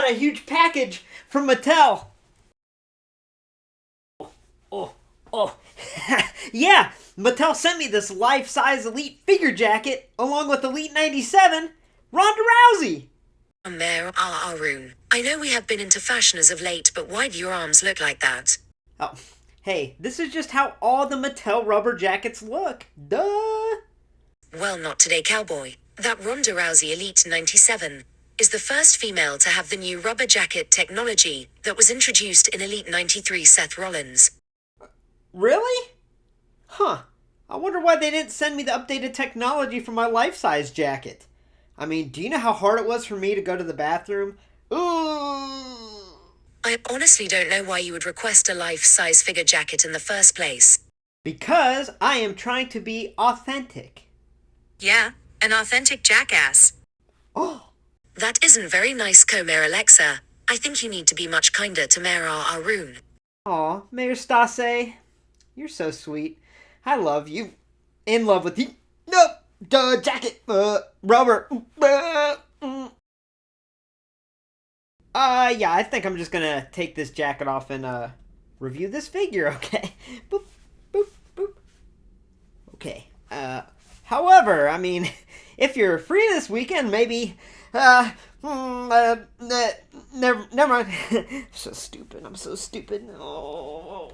got a huge package from Mattel. Oh. Yeah, Mattel sent me this life-size Elite figure jacket along with Elite 97, Ronda Rousey. There, Arun. I know we have been into fashion as of late, but why do your arms look like that? Oh, hey, this is just how all the Mattel rubber jackets look. Duh. Well, not today, cowboy. That Ronda Rousey Elite 97 is the first female to have the new rubber jacket technology that was introduced in Elite 93 Seth Rollins. Really? Huh. I wonder why they didn't send me the updated technology for my life-size jacket. I mean, do you know how hard it was for me to go to the bathroom? Ooh. I honestly don't know why you would request a life-size figure jacket in the first place. Because I am trying to be authentic. Yeah, an authentic jackass. Oh. That isn't very nice, Mayor Alexa. I think you need to be much kinder to Mayor Arun. Aw, Mayor Stase, you're so sweet. I love you. In love with you. Nope. Duh, jacket. Rubber. Yeah, I think I'm just gonna take this jacket off and, review this figure, okay? Boop, boop, boop. Okay. However, I mean, if you're free this weekend, maybe, never mind. I'm so stupid. Oh.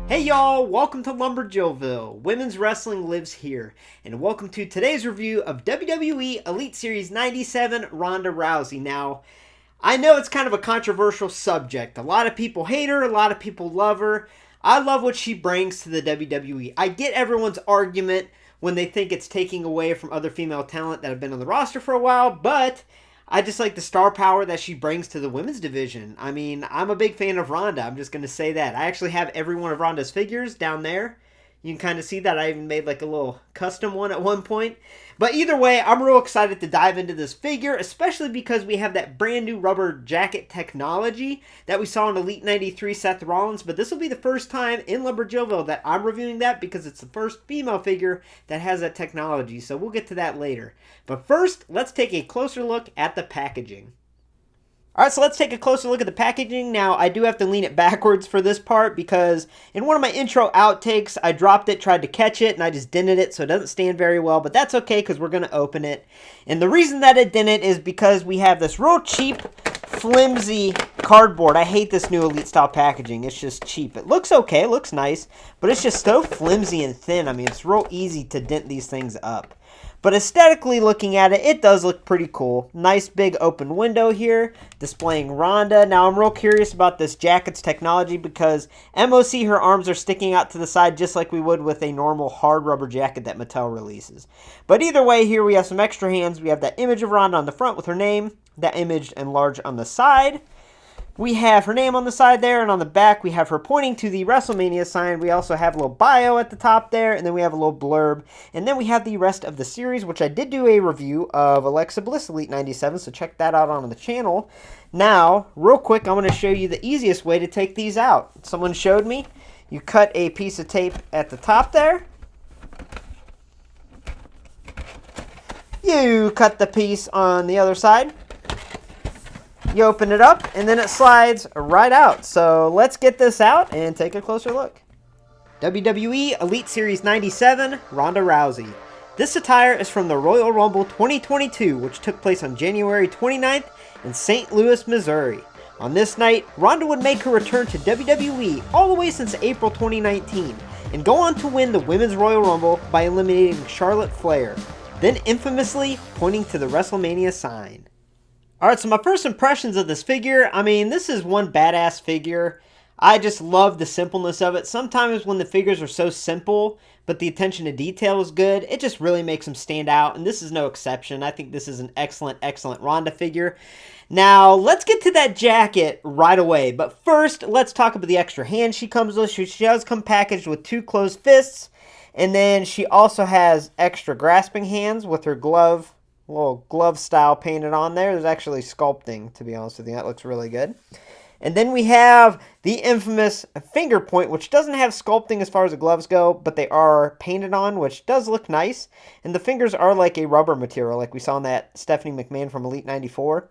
Hey y'all, welcome to LumberJillville. Women's wrestling lives here. And welcome to today's review of WWE Elite Series 97 Ronda Rousey. Now, I know it's kind of a controversial subject. A lot of people hate her, a lot of people love her. I love what she brings to the WWE. I get everyone's argument when they think it's taking away from other female talent that have been on the roster for a while, but I just like the star power that she brings to the women's division. I mean, I'm a big fan of Ronda. I'm just going to say that. I actually have every one of Ronda's figures down there. You can kind of see that. I even made like a little custom one at one point. But either way, I'm real excited to dive into this figure, especially because we have that brand new rubber jacket technology that we saw in Elite 93 Seth Rollins. But this will be the first time in LumberJillville that I'm reviewing that because it's the first female figure that has that technology. So we'll get to that later. But first, let's take a closer look at the packaging. Alright, so let's take a closer look at the packaging. Now, I do have to lean it backwards for this part because in one of my intro outtakes, I dropped it, tried to catch it, and I just dented it, so it doesn't stand very well. But that's okay because we're going to open it. And the reason that it didn't is because we have this real cheap, flimsy cardboard. I hate this new Elite style packaging. It's just cheap. It looks okay, it looks nice, but it's just so flimsy and thin. I mean, it's real easy to dent these things up. But aesthetically looking at it, it does look pretty cool. Nice big open window here, displaying Ronda. Now I'm real curious about this jacket's technology because MOC, her arms are sticking out to the side just like we would with a normal hard rubber jacket that Mattel releases. But either way, here we have some extra hands. We have that image of Ronda on the front with her name, that image enlarged on the side. We have her name on the side there, and on the back we have her pointing to the WrestleMania sign. We also have a little bio at the top there, and then we have a little blurb. And then we have the rest of the series, which I did do a review of Alexa Bliss Elite 97, so check that out on the channel. Now, real quick, I'm going to show you the easiest way to take these out. Someone showed me. You cut a piece of tape at the top there. You cut the piece on the other side. You open it up, and then it slides right out. So let's get this out and take a closer look. WWE Elite Series 97, Ronda Rousey. This attire is from the Royal Rumble 2022, which took place on January 29th in St. Louis, Missouri. On this night, Ronda would make her return to WWE all the way since April 2019, and go on to win the Women's Royal Rumble by eliminating Charlotte Flair, then infamously pointing to the WrestleMania sign. Alright, so my first impressions of this figure, I mean, this is one badass figure. I just love the simpleness of it. Sometimes when the figures are so simple, but the attention to detail is good, it just really makes them stand out, and this is no exception. I think this is an excellent, excellent Ronda figure. Now, let's get to that jacket right away, but first, let's talk about the extra hand she comes with. She does come packaged with 2 closed fists, and then she also has extra grasping hands with her glove, little glove style painted on there. There's actually sculpting, to be honest with you. That looks really good. And then we have the infamous finger point, which doesn't have sculpting as far as the gloves go, but they are painted on, which does look nice. And the fingers are like a rubber material, like we saw in that Stephanie McMahon from Elite 94.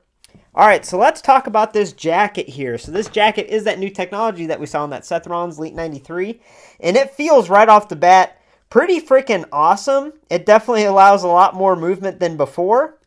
All right, so let's talk about this jacket here. So this jacket is that new technology that we saw in that Seth Rollins Elite 93. And it feels right off the bat pretty freaking awesome. It definitely allows a lot more movement than before.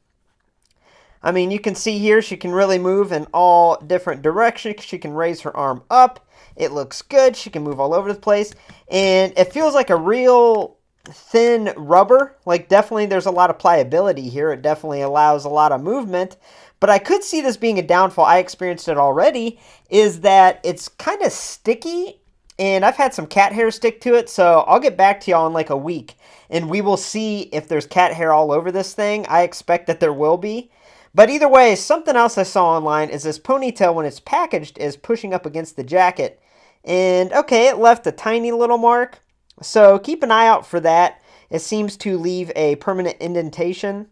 I mean, you can see here she can really move in all different directions. She can raise her arm up. It looks good. She can move all over the place. And it feels like a real thin rubber. Like, definitely there's a lot of pliability here. It definitely allows a lot of movement. But I could see this being a downfall. I experienced it already. Is that it's kind of sticky. And I've had some cat hair stick to it. So I'll get back to y'all in like a week. And we will see if there's cat hair all over this thing. I expect that there will be. But either way, something else I saw online is this ponytail, when it's packaged, is pushing up against the jacket. And, okay, it left a tiny little mark. So keep an eye out for that. It seems to leave a permanent indentation.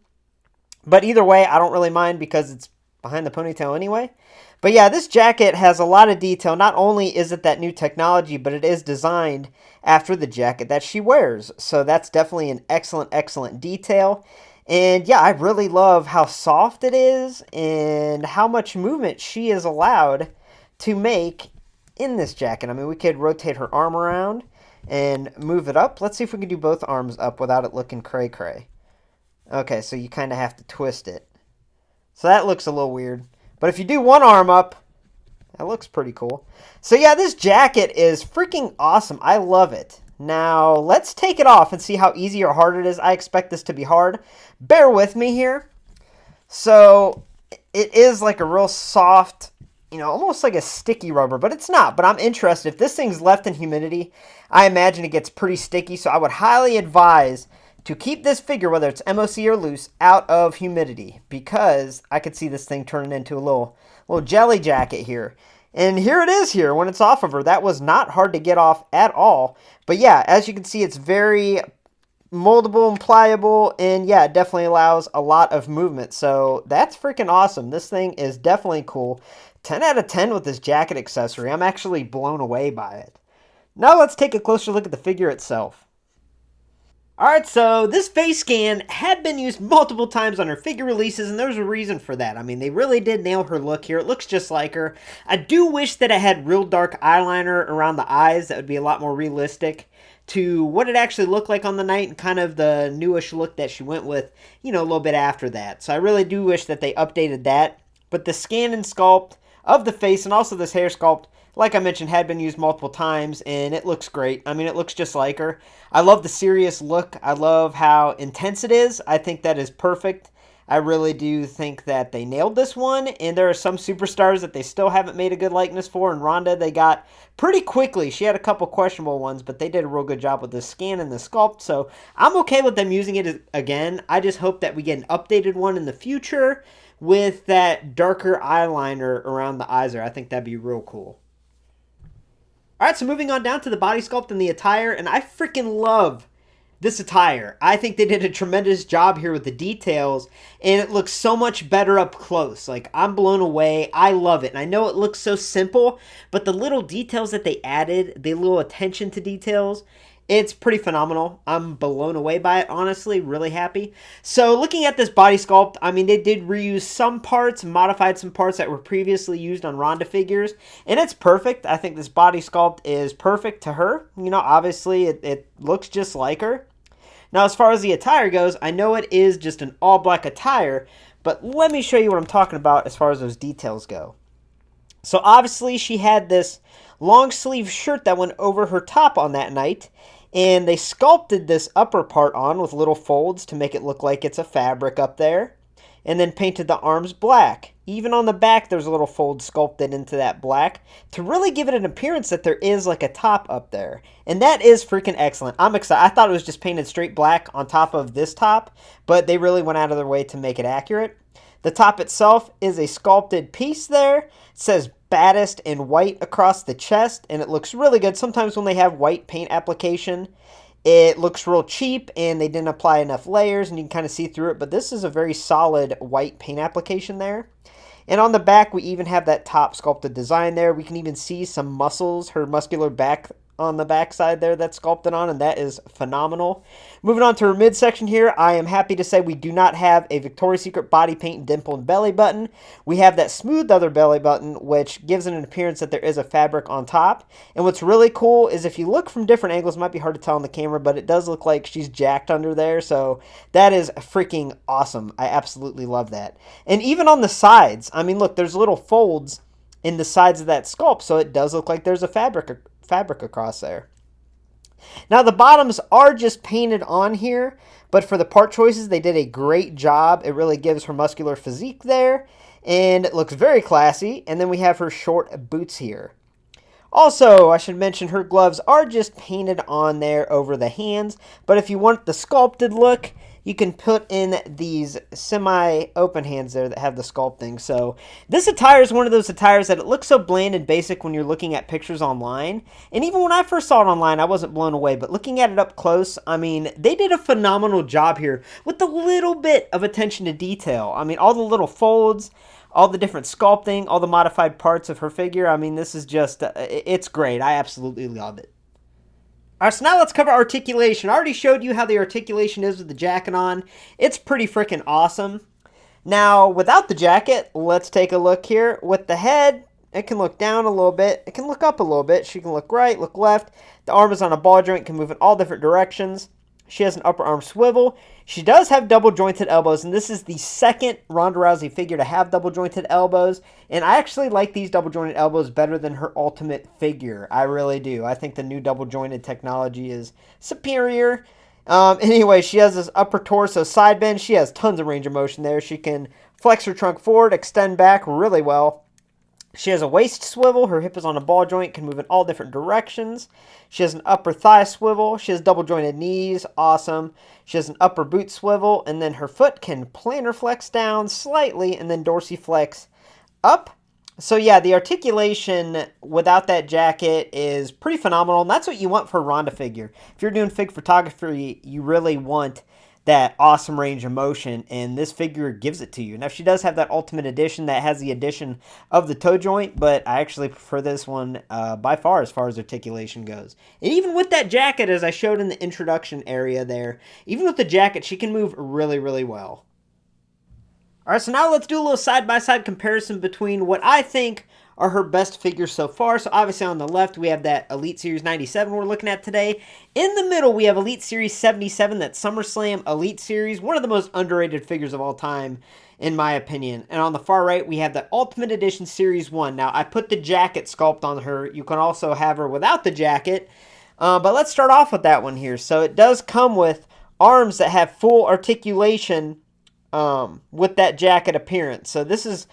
But either way, I don't really mind because it's behind the ponytail anyway. But yeah, this jacket has a lot of detail. Not only is it that new technology, but it is designed after the jacket that she wears. So that's definitely an excellent, excellent detail. And yeah, I really love how soft it is and how much movement she is allowed to make in this jacket. I mean, we could rotate her arm around and move it up. Let's see if we can do both arms up without it looking cray-cray. Okay, so you kind of have to twist it. So that looks a little weird. But if you do one arm up, that looks pretty cool. So yeah, this jacket is freaking awesome. I love it. Now, let's take it off and see how easy or hard it is. I expect this to be hard. Bear with me here. So, it is like a real soft, almost like a sticky rubber, but it's not. But I'm interested. If this thing's left in humidity, I imagine it gets pretty sticky. So, I would highly advise to keep this figure, whether it's MOC or loose, out of humidity. Because I could see this thing turning into a little jelly jacket here. And here it is here when it's off of her. That was not hard to get off at all. But yeah, as you can see, it's very moldable and pliable. And yeah, it definitely allows a lot of movement. So that's freaking awesome. This thing is definitely cool. 10 out of 10 with this jacket accessory. I'm actually blown away by it. Now let's take a closer look at the figure itself. Alright, so this face scan had been used multiple times on her figure releases, and there's a reason for that. I mean, they really did nail her look here. It looks just like her. I do wish that it had real dark eyeliner around the eyes. That would be a lot more realistic to what it actually looked like on the night and kind of the newish look that she went with, a little bit after that. So I really do wish that they updated that. But the scan and sculpt of the face and also this hair sculpt, like I mentioned, had been used multiple times, and it looks great. I mean, it looks just like her. I love the serious look. I love how intense it is. I think that is perfect. I really do think that they nailed this one, and there are some superstars that they still haven't made a good likeness for, and Ronda they got pretty quickly. She had a couple questionable ones, but they did a real good job with the scan and the sculpt, so I'm okay with them using it again. I just hope that we get an updated one in the future with that darker eyeliner around the eyes there. I think that'd be real cool. Alright, so moving on down to the body sculpt and the attire, and I freaking love this attire. I think they did a tremendous job here with the details, and it looks so much better up close. Like, I'm blown away. I love it. And I know it looks so simple, but the little details that they added, the little attention to details, it's pretty phenomenal. I'm blown away by it, honestly. Really happy. So, looking at this body sculpt, I mean, they did reuse some parts, modified some parts that were previously used on Ronda figures, and it's perfect. I think this body sculpt is perfect to her. Obviously, it looks just like her. Now, as far as the attire goes, I know it is just an all-black attire, but let me show you what I'm talking about as far as those details go. So, obviously, she had this long-sleeve shirt that went over her top on that night, and they sculpted this upper part on with little folds to make it look like it's a fabric up there. and then painted the arms black. Even on the back, there's a little fold sculpted into that black to really give it an appearance that there is like a top up there. And that is freaking excellent. I'm excited. I thought it was just painted straight black on top of this top, but they really went out of their way to make it accurate. The top itself is a sculpted piece there. It says baddest in white across the chest, and it looks really good. Sometimes when they have white paint application, it looks real cheap and they didn't apply enough layers and you can kind of see through it, but this is a very solid white paint application there. And on the back, we even have that top sculpted design there. We can even see some muscles, her muscular back on the back side there that's sculpted on, and that is phenomenal. Moving on to her midsection here, I am happy to say we do not have a Victoria's Secret body paint dimpled belly button. We have that smooth other belly button, which gives it an appearance that there is a fabric on top. And what's really cool is if you look from different angles, it might be hard to tell on the camera, but it does look like she's jacked under there, so that is freaking awesome. I absolutely love that. And even on the sides, I mean, look, there's little folds in the sides of that sculpt, so it does look like there's a fabric across there. Now the bottoms are just painted on here, but for the part choices they did a great job. It really gives her muscular physique there, and it looks very classy. And then we have her short boots here. Also, I should mention her gloves are just painted on there over the hands, but if you want the sculpted look, you can put in these semi-open hands there that have the sculpting. So this attire is one of those attires that it looks so bland and basic when you're looking at pictures online. And even when I first saw it online, I wasn't blown away. But looking at it up close, I mean, they did a phenomenal job here with a little bit of attention to detail. I mean, all the little folds, all the different sculpting, all the modified parts of her figure. I mean, this is just, it's great. I absolutely love it. Alright, so now let's cover articulation. I already showed you how the articulation is with the jacket on. It's pretty freaking awesome. Now, without the jacket, let's take a look here. With the head, it can look down a little bit. It can look up a little bit. She can look right, look left. The arm is on a ball joint, can move in all different directions. She has an upper arm swivel. She does have double jointed elbows, and this is the second Ronda Rousey figure to have double jointed elbows. And I actually like these double jointed elbows better than her Ultimate figure. I really do. I think the new double jointed technology is superior. Anyway, she has this upper torso side bend. She has tons of range of motion there. She can flex her trunk forward, extend back really well. She has a waist swivel. Her hip is on a ball joint, can move in all different directions. She has an upper thigh swivel. She has double jointed knees. Awesome. She has an upper boot swivel, and then her foot can plantar flex down slightly and then dorsiflex up. So yeah, the articulation without that jacket is pretty phenomenal, and that's what you want for a Ronda figure. If you're doing fig photography, you really want that awesome range of motion, and this figure gives it to you. Now, she does have that Ultimate Edition that has the addition of the toe joint, but I actually prefer this one by far as articulation goes. And even with that jacket, as I showed in the introduction area there, even with the jacket, she can move really, really well. Alright, so now let's do a little side-by-side comparison between what I think are her best figures so far. So obviously on the left, we have that Elite Series 97 we're looking at today. In the middle, we have Elite Series 77, that Summerslam Elite Series, one of the most underrated figures of all time, in my opinion. And on the far right, we have the Ultimate Edition Series 1. Now, I put the jacket sculpt on her. You can also have her without the jacket. But let's start off with that one here. So it does come with arms that have full articulation with that jacket appearance. So this is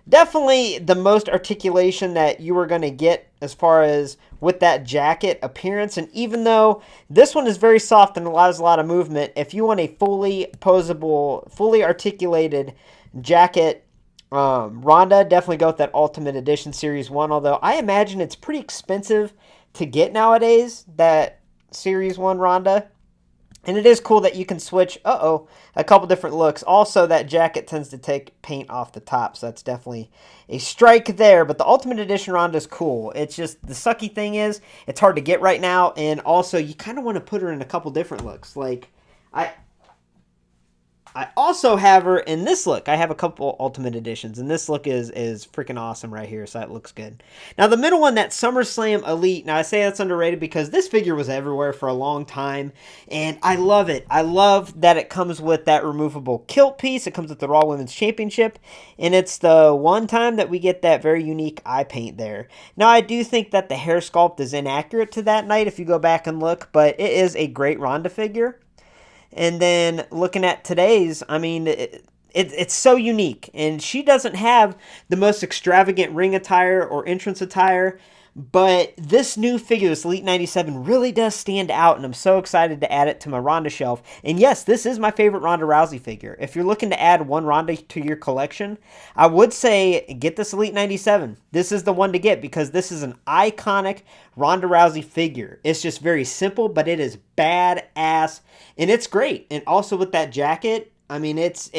definitely the most articulation that you are going to get as far as with that jacket appearance. And even though this one is very soft and allows a lot of movement, if you want a fully posable, fully articulated jacket, Ronda, definitely go with that Ultimate Edition Series 1. Although I imagine it's pretty expensive to get nowadays, that Series 1 Ronda. And it is cool that you can switch, a couple different looks. Also, that jacket tends to take paint off the top, so that's definitely a strike there. But the Ultimate Edition Ronda is cool. It's just, the sucky thing is, it's hard to get right now, and also, you kind of want to put her in a couple different looks. Like, I also have her in this look. I have a couple Ultimate Editions, and this look is freaking awesome right here, so that looks good. Now, the middle one, that SummerSlam Elite. Now, I say that's underrated because this figure was everywhere for a long time, and I love it. I love that it comes with that removable kilt piece. It comes with the Raw Women's Championship, and it's the one time that we get that very unique eye paint there. Now, I do think that the hair sculpt is inaccurate to that night if you go back and look, but it is a great Ronda figure. And then looking at today's, I mean, it's so unique. And she doesn't have the most extravagant ring attire or entrance attire, but this new figure, this Elite 97, really does stand out, and I'm so excited to add it to my Ronda shelf. And yes, this is my favorite Ronda Rousey figure. If you're looking to add one Ronda to your collection, I would say get this Elite 97. This is the one to get because this is an iconic Ronda Rousey figure. It's just very simple, but it is badass, and it's great. And also with that jacket, I mean, it's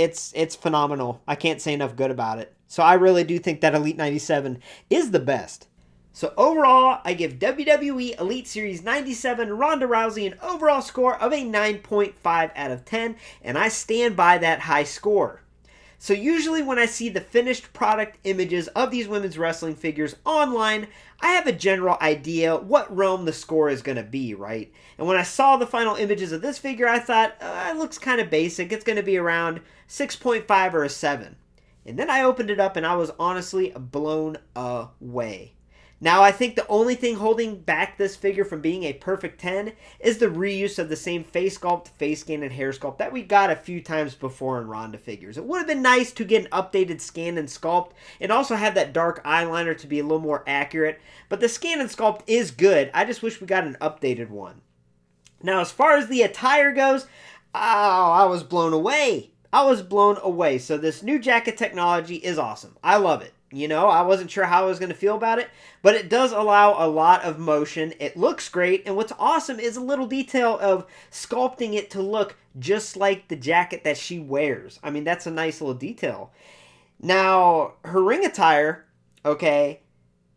phenomenal. I can't say enough good about it. So I really do think that Elite 97 is the best. So overall, I give WWE Elite Series 97 Ronda Rousey an overall score of a 9.5 out of 10, and I stand by that high score. So usually when I see the finished product images of these women's wrestling figures online, I have a general idea what realm the score is going to be, right? And when I saw the final images of this figure, I thought, it looks kind of basic. It's going to be around 6.5 or a 7. And then I opened it up and I was honestly blown away. Now, I think the only thing holding back this figure from being a perfect 10 is the reuse of the same face sculpt, face scan, and hair sculpt that we got a few times before in Ronda figures. It would have been nice to get an updated scan and sculpt and also have that dark eyeliner to be a little more accurate, but the scan and sculpt is good. I just wish we got an updated one. Now, as far as the attire goes, I was blown away. So this new jacket technology is awesome. I love it. You know, I wasn't sure how I was going to feel about it, but it does allow a lot of motion. It looks great, and what's awesome is a little detail of sculpting it to look just like the jacket that she wears. I mean, that's a nice little detail. Now, her ring attire, okay,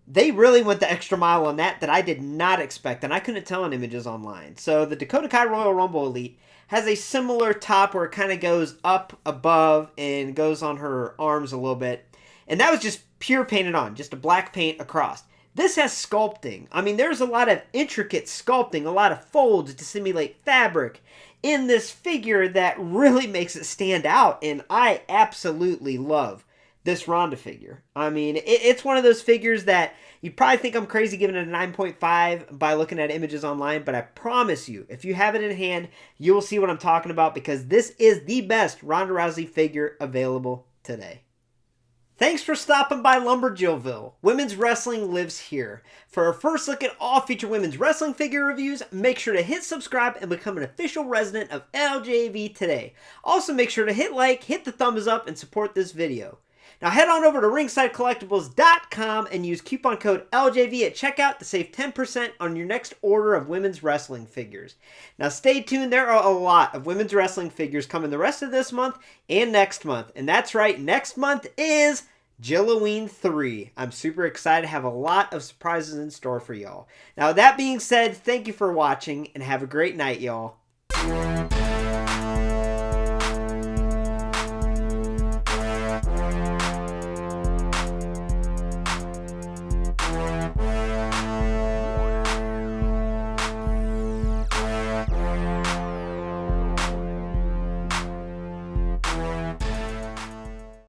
they really went the extra mile on that I did not expect, and I couldn't tell in images online. So the Dakota Kai Royal Rumble Elite has a similar top where it kind of goes up above and goes on her arms a little bit. And that was just pure painted on, just a black paint across. This has sculpting. I mean, there's a lot of intricate sculpting, a lot of folds to simulate fabric in this figure that really makes it stand out. And I absolutely love this Ronda figure. I mean, it's one of those figures that you probably think I'm crazy giving it a 9.5 by looking at images online, but I promise you, if you have it in hand, you will see what I'm talking about because this is the best Ronda Rousey figure available today. Thanks for stopping by LumberJillville. Women's wrestling lives here. For our first look at all future women's wrestling figure reviews, make sure to hit subscribe and become an official resident of LJV today. Also make sure to hit like, hit the thumbs up, and support this video. Now head on over to ringsidecollectibles.com and use coupon code LJV at checkout to save 10% on your next order of women's wrestling figures. Now stay tuned, there are a lot of women's wrestling figures coming the rest of this month and next month. And that's right, next month is Jilloween 3. I'm super excited to have a lot of surprises in store for y'all. Now that being said, thank you for watching and have a great night, y'all.